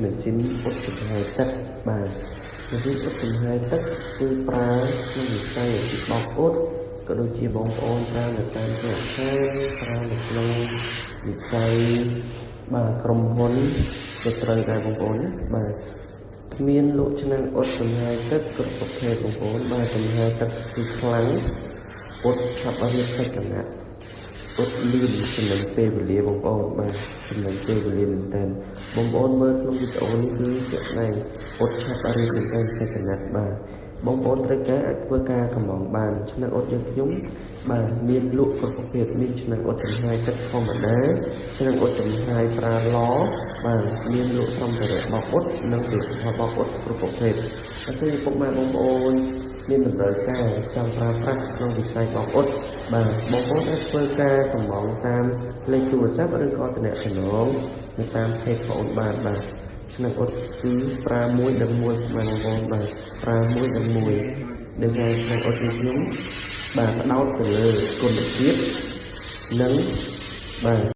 ម៉ាស៊ីនអ៊ុតចំហាយទឹកបាទម៉ាស៊ីនអ៊ុតចំហាយទឹកគឺប្រើក្នុងវិស័យអាជីពបោកអ៊ុតក៏ដូចជាបងប្អូនប្រើនៅតាមផ្ទះប្រើនៅក្នុងវិស័យបាទក្រុមហ៊ុនក៏ត្រូវដែរបងប្អូនណាបាទមានលក់ឆ្នាំងអ៊ុតចំហាយទឹកគ្រប់ប្រភេទបងប្អូនបាទចំហាយទឹកគឺខ្លាំងអ៊ុតឆាប់រៀបសាច់កណាត់អ៊ុតលឿនចំណេញពេលវេលាបងប្អូនបាទចំណេញពេលវេលាមែនតើបងប្អូនមើលក្នុងវីដេអូនេះគឺជាក់ស្ដែងអ៊ុតឆាប់រៀបមែនតើសាច់កណាត់បាទបងប្អូនត្រូវការអាចធ្វើការកំងបានឆ្នាំងអ៊ុតយើងខ្ញុំបាទមានលក់គ្រប់ប្រភេទមានឆ្នាំងអ៊ុតចំហាយទឹកធម្មតាឆ្នាំងអ៊ុតចំហាយប្រើឡបាទមានលក់សម្ភារៈបោកអ៊ុតនិងផលិតផលបោកអ៊ុតគ្រប់ប្រភេទហើយគឺពុកម៉ែបងប្អូនមានតម្រូវការចង់ប្រើប្រាស់ក្នុងវិស័យបោកអ៊ុតបាទបងប្អូនអាចធ្វើការកំងតាមលេខទូរស័ព្ទឬក៏ទំនាក់ទំនងនៅតាមเพจបងប្អូនបានបាទឆ្នាំងអ៊ុតគឺប្រើមួយដល់មួយបងប្អូនបាទប្រើមួយដល់មួយដែលឆ្នាំងអ៊ុតខ្ញុំបាទផ្ដោតទៅលើគុណភាពនិងបាទ